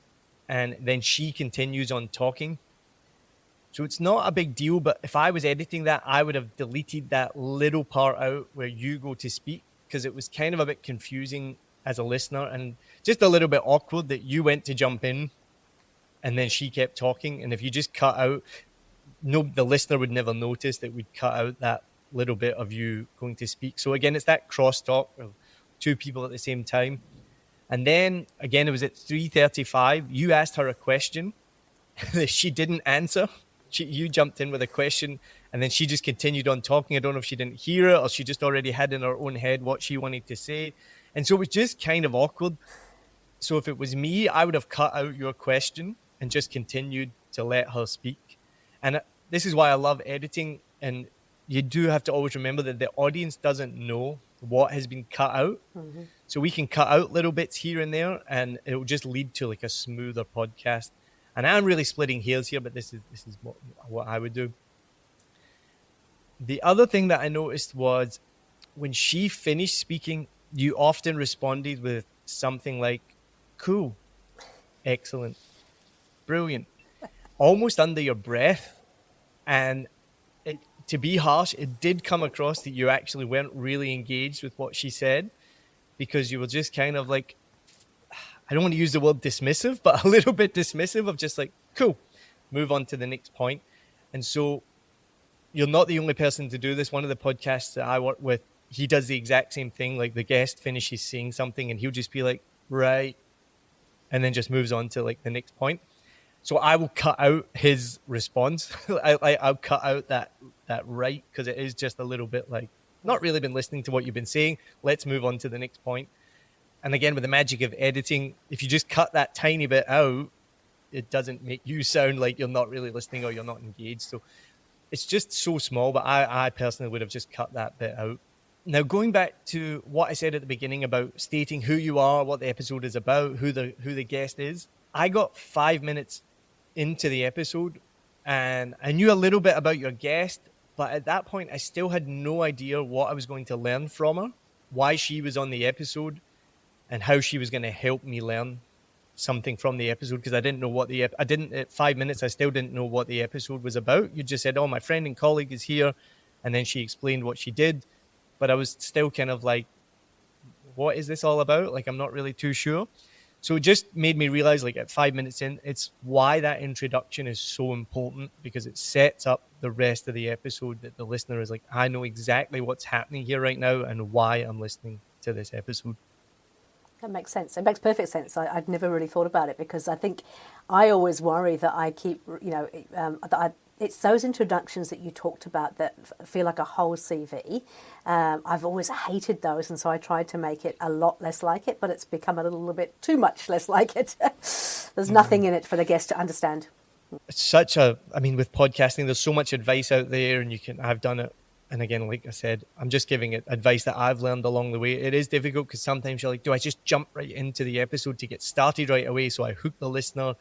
and then she continues on talking. So it's not a big deal, but if I was editing that, I would have deleted that little part out where you go to speak, because it was kind of a bit confusing as a listener and just a little bit awkward that you went to jump in and then she kept talking. And if you just cut out, the listener would never notice that we'd cut out that little bit of you going to speak. So again, it's that crosstalk of 2 people at the same time. And then again, it was at 3:35. You asked her a question that she didn't answer. You jumped in with a question and then she just continued on talking. I don't know if she didn't hear it or she just already had in her own head what she wanted to say. And so it was just kind of awkward. So if it was me, I would have cut out your question and just continued to let her speak. And this is why I love editing. And you do have to always remember that the audience doesn't know what has been cut out. Mm-hmm. So we can cut out little bits here and there and it will just lead to like a smoother podcast. And I'm really splitting hairs here, but this is what I would do. The other thing that I noticed was when she finished speaking, you often responded with something like, "Cool, excellent, brilliant," almost under your breath. And to be harsh, it did come across that you actually weren't really engaged with what she said, because you were just kind of like, I don't want to use the word dismissive, but a little bit dismissive of just like, cool, move on to the next point. And so you're not the only person to do this. One of the podcasts that I work with, he does the exact same thing. Like the guest finishes saying something and he'll just be like, right. And then just moves on to like the next point. So I will cut out his response. I'll cut out that right, because it is just a little bit like, not really been listening to what you've been saying. Let's move on to the next point. And again, with the magic of editing, if you just cut that tiny bit out, it doesn't make you sound like you're not really listening or you're not engaged. So it's just so small, but I personally would have just cut that bit out. Now, going back to what I said at the beginning about stating who you are, what the episode is about, who the guest is, I got 5 minutes into the episode and I knew a little bit about your guest, but at that point, I still had no idea what I was going to learn from her, why she was on the episode, and how she was going to help me learn something from the episode, because I didn't know what at 5 minutes, I still didn't know what the episode was about. You just said, oh, my friend and colleague is here. And then she explained what she did. But I was still kind of like, what is this all about? Like, I'm not really too sure. So it just made me realize, like, at 5 minutes in, it's why that introduction is so important, because it sets up the rest of the episode, that the listener is like, I know exactly what's happening here right now and why I'm listening to this episode. That makes sense. It makes perfect sense. I'd never really thought about it, because I think I always worry that I keep, it's those introductions that you talked about that feel like a whole CV. I've always hated those, and so I tried to make it a lot less like it, but it's become a little bit too much less like it. There's nothing in it for the guest to understand. It's with podcasting, there's so much advice out there, and I've done it. And again, like I said, I'm just giving it advice that I've learned along the way. It is difficult because sometimes you're like, do I just jump right into the episode to get started right away so I hook the listener?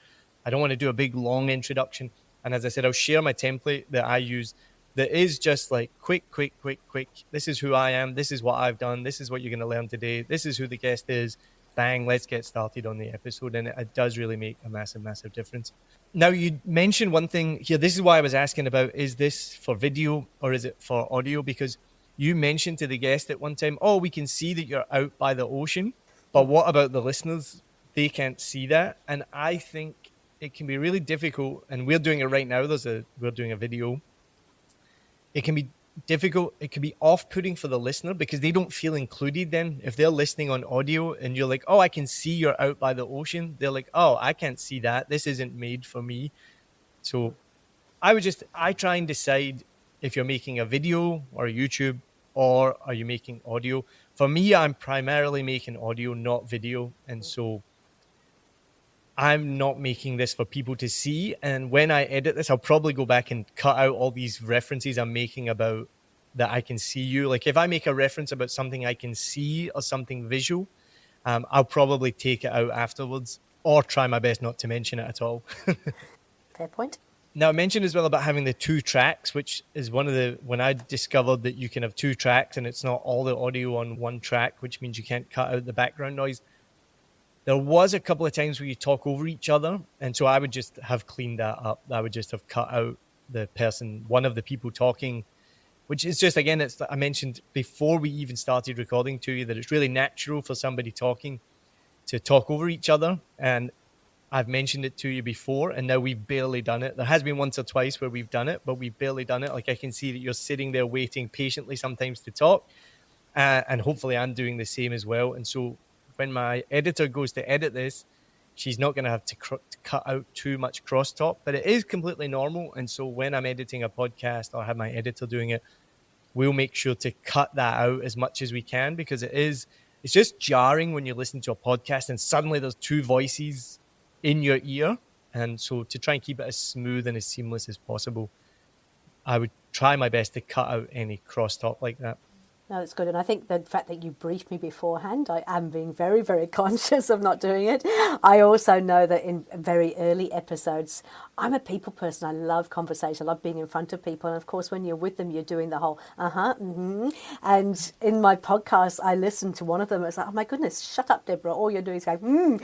I don't want to do a big, long introduction. And as I said, I'll share my template that I use that is just like quick. This is who I am. This is what I've done. This is what you're going to learn today. This is who the guest is. Bang, let's get started on the episode. And it does really make a massive, massive difference. Now, you mentioned one thing here. This is why I was asking about, is this for video or is it for audio? Because you mentioned to the guest at one time, oh, we can see that you're out by the ocean. But what about the listeners? They can't see that. And I think it can be really difficult. And we're doing it right now. We're doing a video. It can be difficult. It can be off-putting for the listener because they don't feel included then. If they're listening on audio and you're like, oh, I can see you're out by the ocean, they're like, oh, I can't see that. This isn't made for me. So I try and decide if you're making a video or a YouTube, or are you making audio. For me, I'm primarily making audio, not video. And so I'm not making this for people to see. And when I edit this, I'll probably go back and cut out all these references I'm making about that I can see you. Like if I make a reference about something I can see or something visual, I'll probably take it out afterwards or try my best not to mention it at all. Fair point. Now, I mentioned as well about having the 2 tracks, which is when I discovered that you can have 2 tracks and it's not all the audio on one track, which means you can't cut out the background noise. There was a couple of times where you talk over each other. And so I would just have cleaned that up. I would just have cut out one of the people talking, which is just, again, I mentioned before we even started recording to you that it's really natural for somebody talking to talk over each other. And I've mentioned it to you before, and now we've barely done it. There has been once or twice where we've done it, but we've barely done it. Like I can see that you're sitting there waiting patiently sometimes to talk. And hopefully I'm doing the same as well. And so when my editor goes to edit this, she's not going to have to cut out too much crosstalk, but it is completely normal. And so when I'm editing a podcast or have my editor doing it, we'll make sure to cut that out as much as we can, because it's just jarring when you listen to a podcast and suddenly there's 2 voices in your ear. And so to try and keep it as smooth and as seamless as possible, I would try my best to cut out any crosstalk like that. No, it's good. And I think the fact that you briefed me beforehand, I am being very, very conscious of not doing it. I also know that in very early episodes, I'm a people person. I love conversation. I love being in front of people. And of course, when you're with them, you're doing the whole, And in my podcast, I listened to one of them. It's like, oh my goodness, shut up, Debra. All you're doing is going,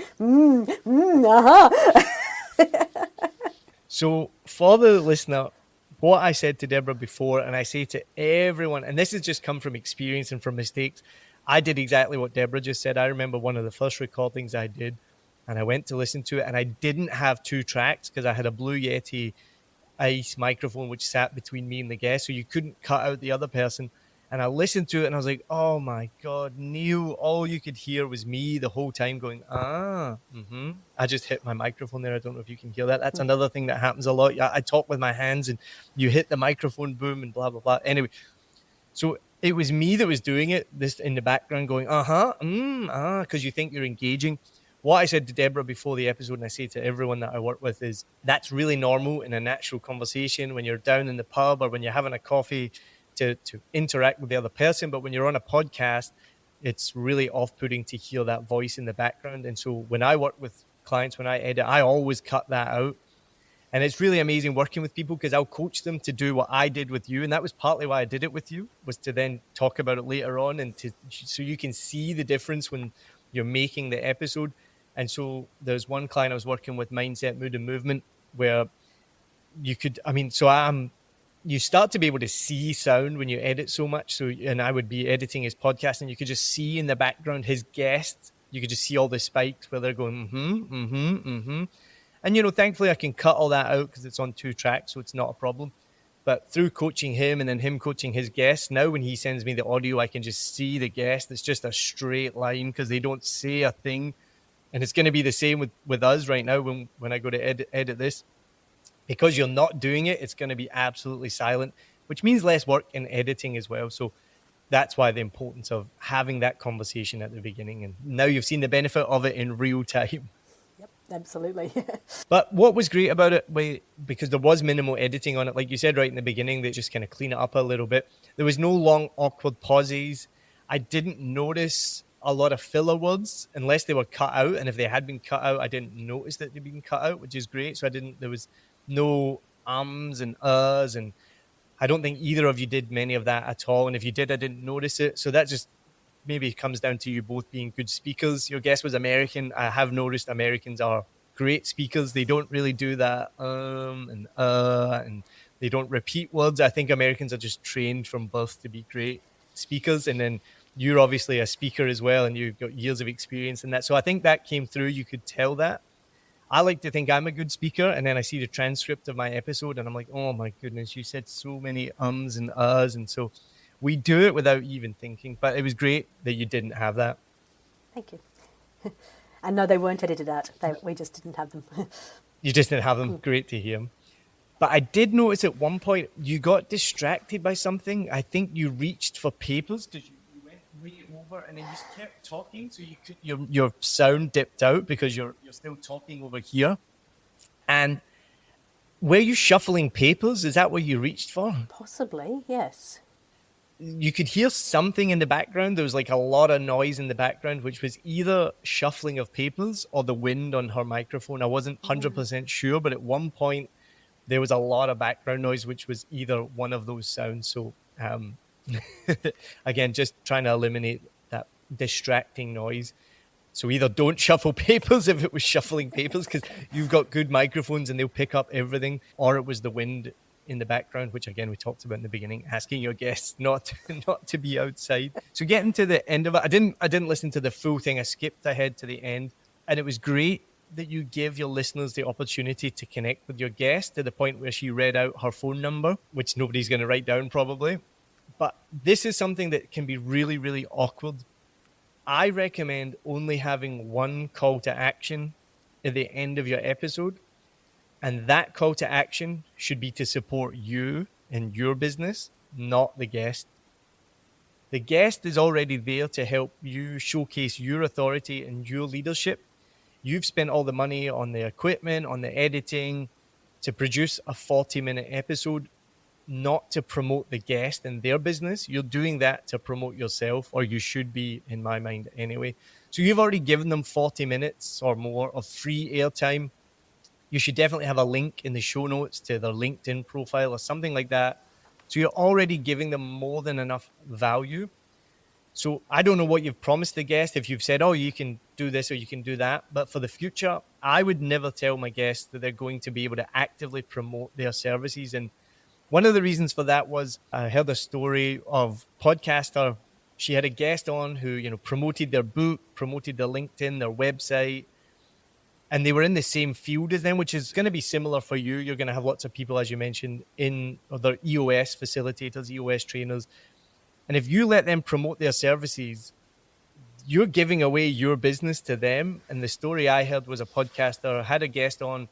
So for the listener, what I said to Debra before, and I say to everyone, and this has just come from experience and from mistakes, I did exactly what Debra just said. I remember one of the first recordings I did, and I went to listen to it, and I didn't have 2 tracks because I had a Blue Yeti Ice microphone which sat between me and the guest, so you couldn't cut out the other person. And I listened to it and I was like, oh my God, Neil, all you could hear was me the whole time going, I just hit my microphone there. I don't know if you can hear that. That's another thing that happens a lot. I talk with my hands and you hit the microphone, boom, and blah, blah, blah. Anyway, so it was me that was doing it, this in the background going, because you think you're engaging. What I said to Debra before the episode, and I say to everyone that I work with, is that's really normal in a natural conversation when you're down in the pub or when you're having a coffee to interact with the other person. But when you're on a podcast, it's really off-putting to hear that voice in the background. And so when I work with clients, when I edit, I always cut that out. And it's really amazing working with people because I'll coach them to do what I did with you. And that was partly why I did it with you, was to then talk about it later on and so you can see the difference when you're making the episode. And so there's one client I was working with, Mindset, Mood and Movement, where you could, you start to be able to see sound when you edit so much. So, and I would be editing his podcast and you could just see in the background his guests. You could just see all the spikes where they're going, And, thankfully I can cut all that out because it's on 2 tracks, so it's not a problem. But through coaching him and then him coaching his guests, now when he sends me the audio, I can just see the guest. It's just a straight line because they don't say a thing. And it's going to be the same with us right now when I go to edit this. Because you're not doing it, it's going to be absolutely silent, which means less work in editing as well. So that's why the importance of having that conversation at the beginning. And now you've seen the benefit of it in real time. Yep, absolutely. But what was great about it, because there was minimal editing on it, like you said right in the beginning, they just kind of clean it up a little bit. There was no long, awkward pauses. I didn't notice a lot of filler words unless they were cut out. And if they had been cut out, I didn't notice that they'd been cut out, which is great. So there was no ums and uhs. And I don't think either of you did many of that at all. And if you did, I didn't notice it. So that just maybe comes down to you both being good speakers. Your guest was American. I have noticed Americans are great speakers. They don't really do that and they don't repeat words. I think Americans are just trained from birth to be great speakers. And then you're obviously a speaker as well, and you've got years of experience in that. So I think that came through. You could tell that. I like to think I'm a good speaker, and then I see the transcript of my episode, and I'm like, oh my goodness, you said so many ums and uhs. And so we do it without even thinking. But it was great that you didn't have that. Thank you. And no, they weren't edited out. We just didn't have them. You just didn't have them. Great to hear. But I did notice at one point you got distracted by something. I think you reached for papers because you went way over and then you just kept talking. So your sound dipped out because you're still talking over here. And were you shuffling papers? Is that what you reached for? Possibly, yes. You could hear something in the background. There was like a lot of noise in the background, which was either shuffling of papers or the wind on her microphone. I wasn't 100% sure, but at one point there was a lot of background noise, which was either one of those sounds. So again, just trying to eliminate that distracting noise. So either don't shuffle papers if it was shuffling papers because you've got good microphones and they'll pick up everything, or it was the wind in the background, which again we talked about in the beginning, asking your guests not to be outside. So getting to the end of it, I didn't listen to the full thing. I skipped ahead to the end, and it was great that you give your listeners the opportunity to connect with your guest to the point where she read out her phone number, which nobody's going to write down probably. But this is something that can be really, really awkward. I recommend only having one call to action at the end of your episode. And that call to action should be to support you and your business, not the guest. The guest is already there to help you showcase your authority and your leadership. You've spent all the money on the equipment, on the editing to produce a 40-minute episode, not to promote the guest and their business. You're doing that to promote yourself, or you should be, in my mind anyway. So you've already given them 40 minutes or more of free airtime. You should definitely have a link in the show notes to their LinkedIn profile or something like that. So you're already giving them more than enough value. So I don't know what you've promised the guest, if you've said, oh, you can do this or you can do that. But for the future, I would never tell my guests that they're going to be able to actively promote their services. And one of the reasons for that was I heard a story of a podcaster. She had a guest on who, promoted their book, promoted their LinkedIn, their website. And they were in the same field as them, which is going to be similar for you. You're going to have lots of people, as you mentioned, in other EOS facilitators, EOS trainers. And if you let them promote their services, you're giving away your business to them. And the story I heard was a podcaster had a guest on,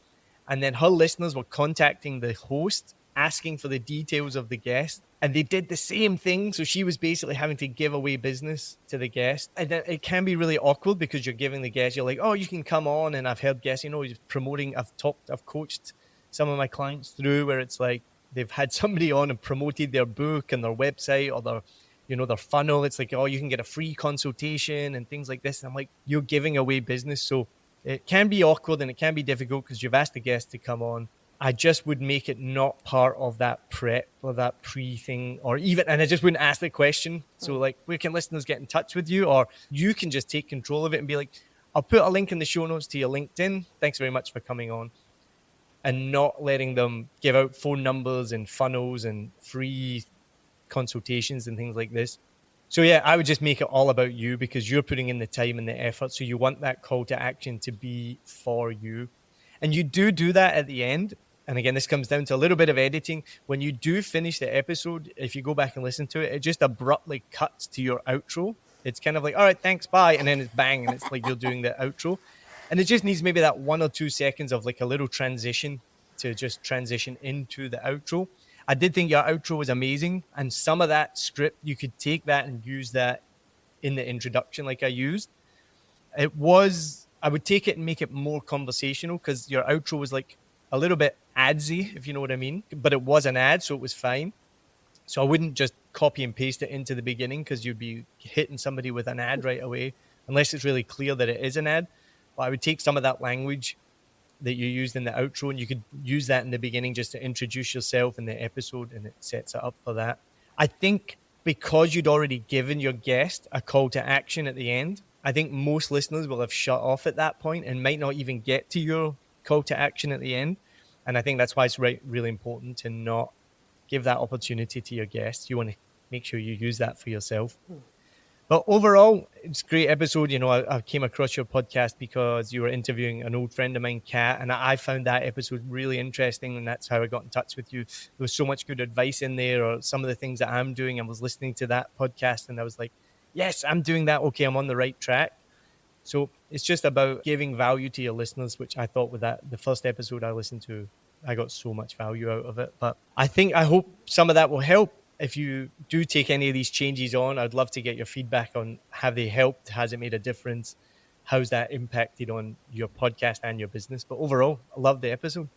and then her listeners were contacting the host, asking for the details of the guest. And they did the same thing. So she was basically having to give away business to the guest. And it can be really awkward because you're giving the guest, you're like, oh, you can come on. And I've heard guests, he's promoting, I've coached some of my clients through where it's like they've had somebody on and promoted their book and their website or their funnel. It's like, oh, you can get a free consultation and things like this. And I'm like, you're giving away business. So it can be awkward and it can be difficult because you've asked the guest to come on. I just would make it not part of that prep or that pre-thing, and I just wouldn't ask the question. So like, where can listeners get in touch with you? Or you can just take control of it and be like, I'll put a link in the show notes to your LinkedIn. Thanks very much for coming on. And not letting them give out phone numbers and funnels and free consultations and things like this. So yeah, I would just make it all about you because you're putting in the time and the effort. So you want that call to action to be for you. And you do that at the end. And again, this comes down to a little bit of editing. When you do finish the episode, if you go back and listen to it, it just abruptly cuts to your outro. It's kind of like, all right, thanks, bye. And then it's bang. And it's like you're doing the outro. And it just needs maybe that 1 or 2 seconds of like a little transition to just transition into the outro. I did think your outro was amazing. And some of that script, you could take that and use that in the introduction like I used. I would take it and make it more conversational because your outro was like a little bit adsy, if you know what I mean. But it was an ad, so it was fine. So I wouldn't just copy and paste it into the beginning because you'd be hitting somebody with an ad right away, unless it's really clear that it is an ad. But I would take some of that language that you used in the outro and you could use that in the beginning just to introduce yourself in the episode, and it sets it up for that. I think because you'd already given your guest a call to action at the end, I think most listeners will have shut off at that point and might not even get to your call to action at the end. And I think that's why it's really important to not give that opportunity to your guests. You want to make sure you use that for yourself. But overall, it's a great episode. I came across your podcast because you were interviewing an old friend of mine, Kat, and I found that episode really interesting, and that's how I got in touch with you. There was so much good advice in there, or some of the things that I'm doing. I was listening to that podcast, and I was like, yes, I'm doing that. Okay, I'm on the right track. So it's just about giving value to your listeners, which I thought with the first episode I listened to, I got so much value out of it. But I hope some of that will help. If you do take any of these changes on, I'd love to get your feedback on have they helped? Has it made a difference? How's that impacted on your podcast and your business? But overall, I love the episode.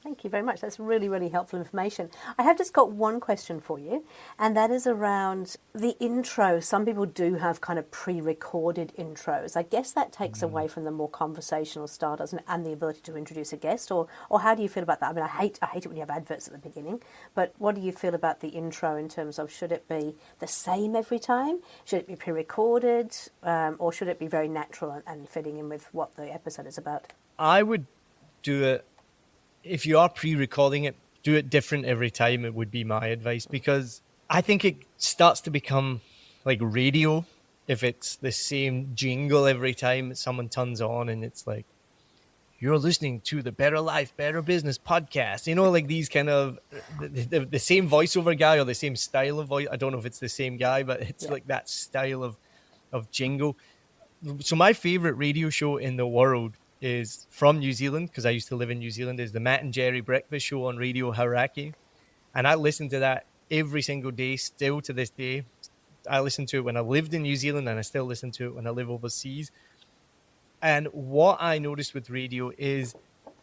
Thank you very much. That's really, really helpful information. I have just got one question for you, and that is around the intro. Some people do have kind of pre-recorded intros. I guess that takes away from the more conversational style, doesn't it, and the ability to introduce a guest, or how do you feel about that? I mean, I hate it when you have adverts at the beginning, but what do you feel about the intro in terms of should it be the same every time? Should it be pre-recorded, or should it be very natural and fitting in with what the episode is about? I would do it. If you are pre-recording it, do it different every time. It would be my advice, because I think it starts to become like radio if it's the same jingle every time someone turns on and it's like, you're listening to the Better Life, Better Business podcast. Like these kind of the same voiceover guy or the same style of voice. I don't know if it's the same guy, but it's like that style of jingle. So my favorite radio show in the world is from New Zealand, because I used to live in New Zealand, is the Matt and Jerry breakfast show on Radio Hauraki. And I listen to that every single day, still to this day. I listened to it when I lived in New Zealand, and I still listen to it when I live overseas. And what I noticed with radio is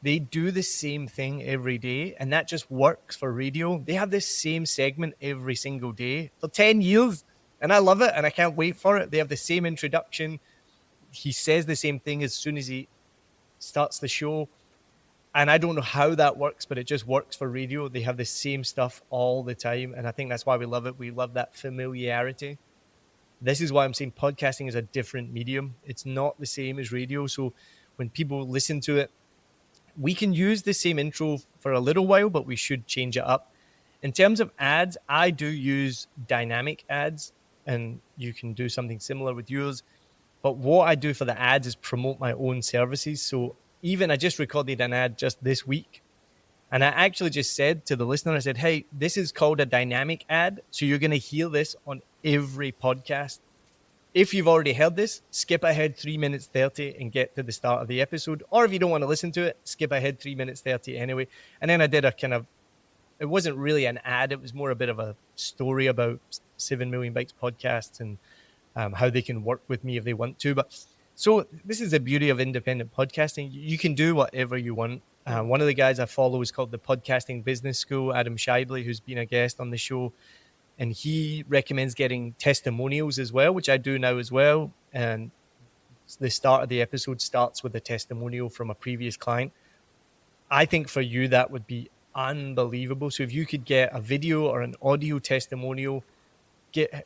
they do the same thing every day, and that just works for radio. They have this same segment every single day for 10 years, and I love it, and I can't wait for it. They have the same introduction. He says the same thing as soon as he starts the show, and I don't know how that works, but it just works for radio. They have the same stuff all the time, and I think that's why we love it. We love that familiarity. This is why I'm saying podcasting is a different medium. It's not the same as radio. So when people listen to it, we can use the same intro for a little while, but we should change it up. In terms of ads, I do use dynamic ads, and you can do something similar with yours. But what I do for the ads is promote my own services. So even I just recorded an ad just this week, And I actually just said to the listener, I said, hey, this is called a dynamic ad. So you're going to hear this on every podcast. If you've already heard this, skip ahead 3 minutes 30 and get to the start of the episode. Or if you don't want to listen to it, skip ahead 3 minutes 30 anyway. And then I did a kind of, it wasn't really an ad. It was more a bit of a story about 7 Million Bikes podcasts and how they can work with me if they want to. But so this is the beauty of independent podcasting. You can do whatever you want. One of the guys I follow is called the Podcasting Business School, Adam Shively, who's been a guest on the show. And he recommends getting testimonials as well, which I do now as well. And the start of the episode starts with a testimonial from a previous client. I think for you, that would be unbelievable. So if you could get a video or an audio testimonial,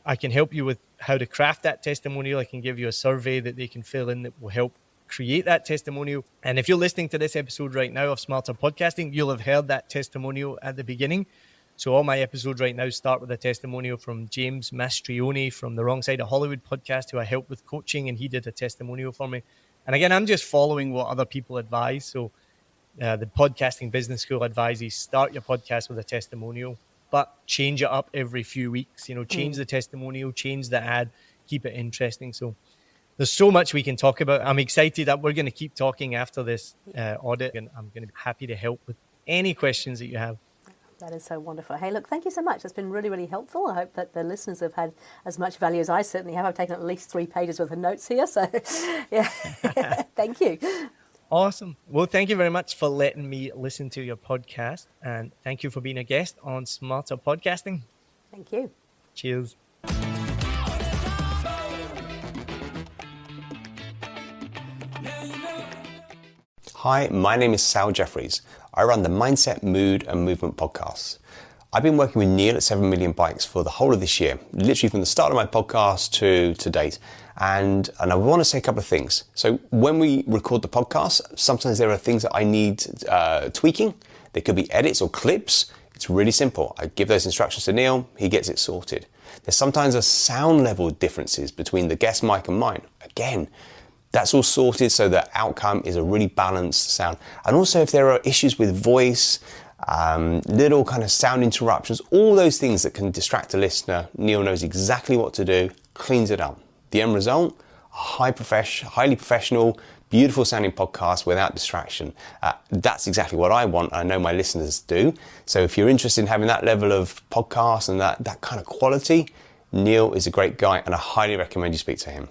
I can help you with how to craft that testimonial. I can give you a survey that they can fill in that will help create that testimonial. And if you're listening to this episode right now of Smarter Podcasting, you'll have heard that testimonial at the beginning. So all my episodes right now start with a testimonial from James Mastrioni from the Wrong Side of Hollywood podcast, who I helped with coaching, and he did a testimonial for me. And again, I'm just following what other people advise. So the Podcasting Business School advises start your podcast with a testimonial, but change it up every few weeks. Change the testimonial, change the ad, keep it interesting. So there's so much we can talk about. I'm excited that we're going to keep talking after this audit, and I'm going to be happy to help with any questions that you have. That is so wonderful. Hey, look, thank you so much. It's been really, really helpful. I hope that the listeners have had as much value as I certainly have. I've taken at least 3 pages worth of notes here. So, yeah, thank you. Awesome. Well, thank you very much for letting me listen to your podcast. And thank you for being a guest on Smarter Podcasting. Thank you. Cheers. Hi, my name is Sal Jeffries. I run the Mindset, Mood and Movement podcasts. I've been working with Neil at 7 Million Bikes for the whole of this year, literally from the start of my podcast to date. And I want to say a couple of things. So when we record the podcast, sometimes there are things that I need tweaking. There could be edits or clips. It's really simple. I give those instructions to Neil, he gets it sorted. There's sometimes a sound level differences between the guest mic and mine. Again, that's all sorted so the outcome is a really balanced sound. And also if there are issues with voice, little kind of sound interruptions, all those things that can distract a listener, Neil knows exactly what to do, cleans it up. The end result, a highly professional, beautiful sounding podcast without distraction. That's exactly what I want. I know my listeners do. So if you're interested in having that level of podcast and that kind of quality, Neil is a great guy and I highly recommend you speak to him.